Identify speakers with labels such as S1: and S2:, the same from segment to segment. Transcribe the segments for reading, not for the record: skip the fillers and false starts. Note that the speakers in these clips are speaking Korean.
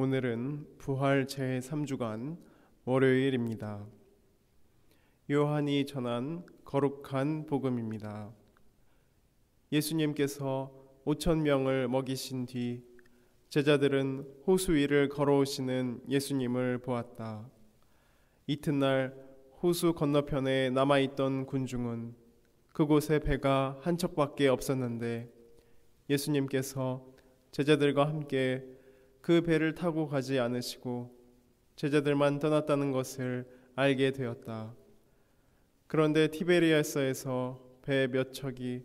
S1: 오늘은 부활 제3주간 월요일입니다. 요한이 전한 거룩한 복음입니다. 예수님께서 5,000명을 먹이신 뒤 제자들은 호수 위를 걸어오시는 예수님을 보았다. 이튿날 호수 건너편에 남아있던 군중은 그곳에 배가 한 척밖에 없었는데 예수님께서 제자들과 함께 그 배를 타고 가지 않으시고 제자들만 떠났다는 것을 알게 되었다. 그런데 티베리아스에서 배 몇 척이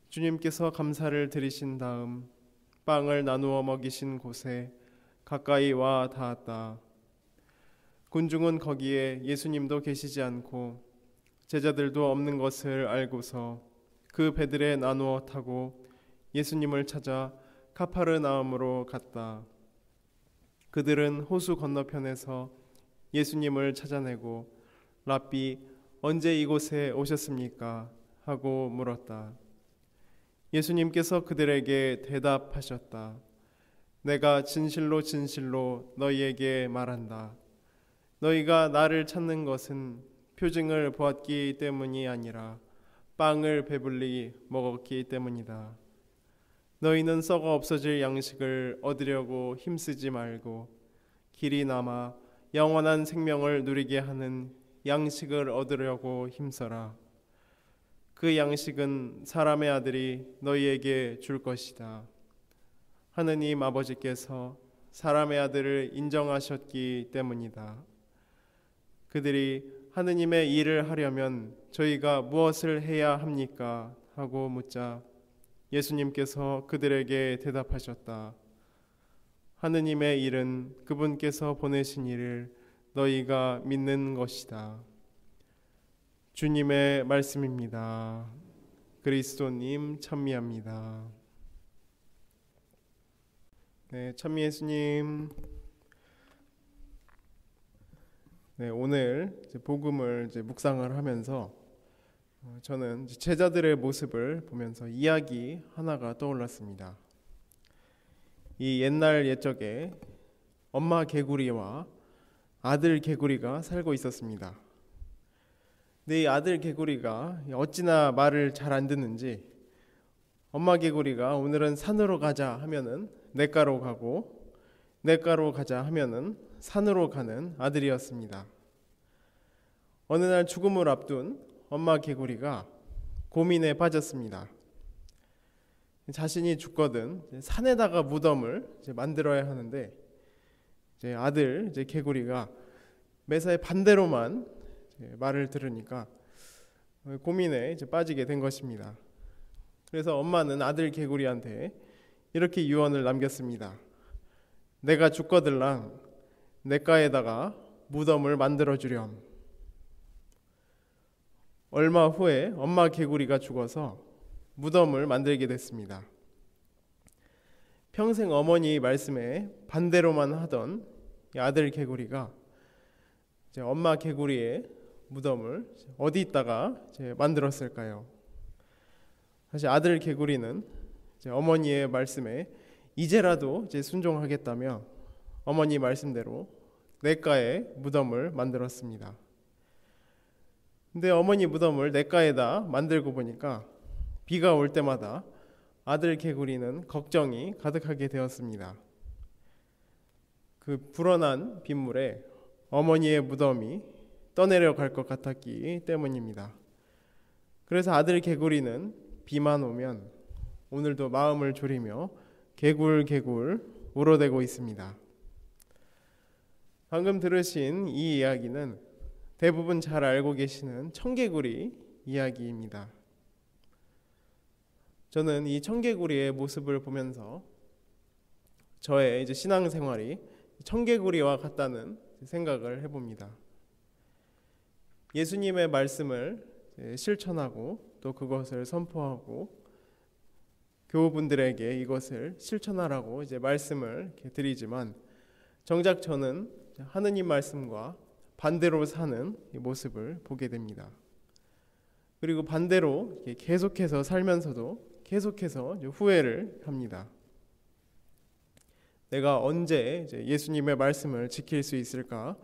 S1: 주님께서 감사를 드리신 다음 빵을 나누어 먹이신 곳에 가까이 와 닿았다. 군중은 거기에 예수님도 계시지 않고 제자들도 없는 것을 알고서 그 배들에 나누어 타고 예수님을 찾아 카파르나움으로 갔다. 그들은 호수 건너편에서 예수님을 찾아내고 랍비, 언제 이곳에 오셨습니까? 하고 물었다. 예수님께서 그들에게 대답하셨다. 내가 진실로 진실로 너희에게 말한다. 너희가 나를 찾는 것은 표징을 보았기 때문이 아니라 빵을 배불리 먹었기 때문이다. 너희는 썩어 없어질 양식을 얻으려고 힘쓰지 말고 길이 남아 영원한 생명을 누리게 하는 양식을 얻으려고 힘써라. 그 양식은 사람의 아들이 너희에게 줄 것이다. 하느님 아버지께서 사람의 아들을 인정하셨기 때문이다. 그들이 하느님의 일을 하려면 저희가 무엇을 해야 합니까? 하고 묻자 예수님께서 그들에게 대답하셨다. 하느님의 일은 그분께서 보내신 일을 너희가 믿는 것이다. 주님의 말씀입니다. 그리스도님 찬미합니다. 네, 찬미 예수님. 네, 오늘 복음을 묵상을 하면서 저는 제자들의 모습을 보면서 이야기 하나가 떠올랐습니다. 이 옛날 옛적에 엄마 개구리와 아들 개구리가 살고 있었습니다. 근데 이 아들 개구리가 어찌나 말을 잘 안 듣는지 엄마 개구리가 오늘은 산으로 가자 하면은 냇가로 가고 냇가로 가자 하면은 산으로 가는 아들이었습니다. 어느 날 죽음을 앞둔 엄마 개구리가 고민에 빠졌습니다. 자신이 죽거든 산에다가 무덤을 만들어야 하는데 아들 개구리가 매사에 반대로만 말을 들으니까 고민에 빠지게 된 것입니다. 그래서 엄마는 아들 개구리한테 이렇게 유언을 남겼습니다. 내가 죽거들랑 냇가에다가 무덤을 만들어 주렴. 얼마 후에 엄마 개구리가 죽어서 무덤을 만들게 됐습니다. 평생 어머니 말씀에 반대로만 하던 아들 개구리가 엄마 개구리의 무덤을 어디다가 만들었을까요? 사실 아들 개구리는 어머니의 말씀에 이제라도 순종하겠다며 어머니 말씀대로 냇가에 무덤을 만들었습니다. 근데 어머니 무덤을 냇가에다 만들고 보니까 비가 올 때마다 아들 개구리는 걱정이 가득하게 되었습니다. 그 불어난 빗물에 어머니의 무덤이 떠내려갈 것 같았기 때문입니다. 그래서 아들 개구리는 비만 오면 오늘도 마음을 졸이며 개굴개굴 울어대고 있습니다. 방금 들으신 이 이야기는 대부분 잘 알고 계시는 청개구리 이야기입니다. 저는 이 청개구리의 모습을 보면서 저의 신앙생활이 청개구리와 같다는 생각을 해봅니다. 예수님의 말씀을 실천하고 또 그것을 선포하고 교우분들에게 이것을 실천하라고 말씀을 드리지만 정작 저는 하느님 말씀과 반대로 사는 모습을 보게 됩니다. 그리고 반대로 계속해서 살면서도 계속해서 후회를 합니다. 내가 언제 이제 예수님의 말씀을 지킬 수 있을까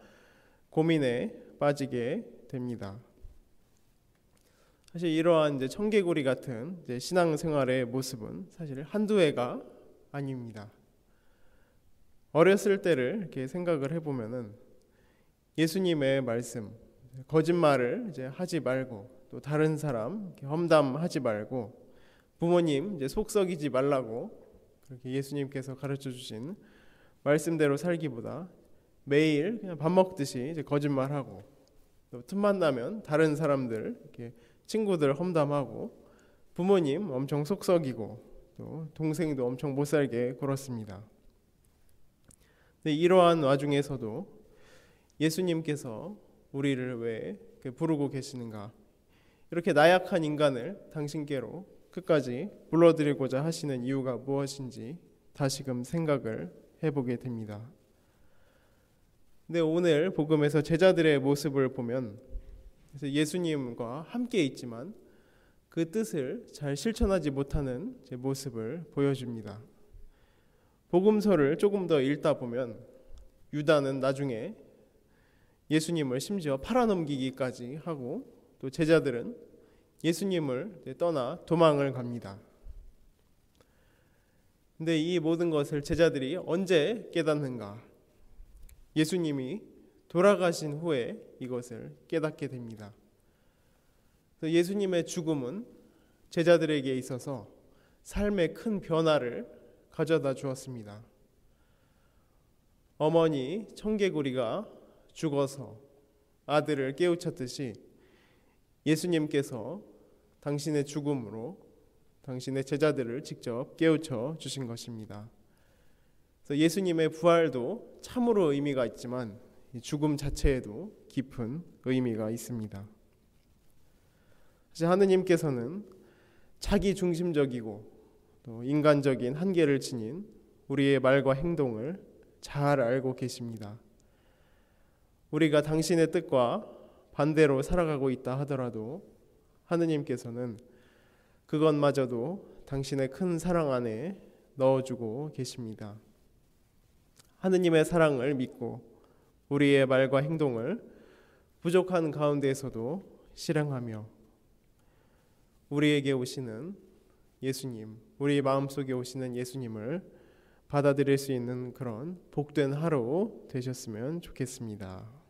S1: 고민에 빠지게 됩니다. 사실 이러한 이제 청개구리 같은 이제 신앙생활의 모습은 사실 한두 해가 아닙니다. 어렸을 때를 이렇게 생각을 해보면은 예수님의 말씀, 거짓말을 이제 하지 말고 또 다른 사람 이렇게 험담하지 말고 부모님 이제 속 썩이지 말라고 그렇게 예수님께서 가르쳐 주신 말씀대로 살기보다 매일 그냥 밥 먹듯이 이제 거짓말하고 또 틈만 나면 다른 사람들 이렇게 친구들 험담하고 부모님 엄청 속 썩이고 또 동생도 엄청 못 살게 굴었습니다. 근데 이러한 와중에서도 예수님께서 우리를 왜 부르고 계시는가? 이렇게 나약한 인간을 당신께로 끝까지 불러들이고자 하시는 이유가 무엇인지 다시금 생각을 해보게 됩니다. 근데 오늘 복음에서 제자들의 모습을 보면 예수님과 함께 있지만 그 뜻을 잘 실천하지 못하는 모습을 보여줍니다. 복음서를 조금 더 읽다 보면 유다는 나중에 예수님을 심지어 팔아넘기기까지 하고 또 제자들은 예수님을 떠나 도망을 갑니다. 근데 이 모든 것을 제자들이 언제 깨닫는가? 예수님이 돌아가신 후에 이것을 깨닫게 됩니다. 예수님의 죽음은 제자들에게 있어서 삶의 큰 변화를 가져다 주었습니다. 어머니 청개구리가 죽어서 아들을 깨우쳤듯이 예수님께서 당신의 죽음으로 당신의 제자들을 직접 깨우쳐 주신 것입니다. 그래서 예수님의 부활도 참으로 의미가 있지만 죽음 자체에도 깊은 의미가 있습니다. 사실 하느님께서는 자기 중심적이고 또 인간적인 한계를 지닌 우리의 말과 행동을 잘 알고 계십니다. 우리가 당신의 뜻과 반대로 살아가고 있다 하더라도 하느님께서는 그것마저도 당신의 큰 사랑 안에 넣어주고 계십니다. 하느님의 사랑을 믿고 우리의 말과 행동을 부족한 가운데에서도 실행하며 우리에게 오시는 예수님, 우리 마음속에 오시는 예수님을 받아들일 수 있는 그런 복된 하루 되셨으면 좋겠습니다.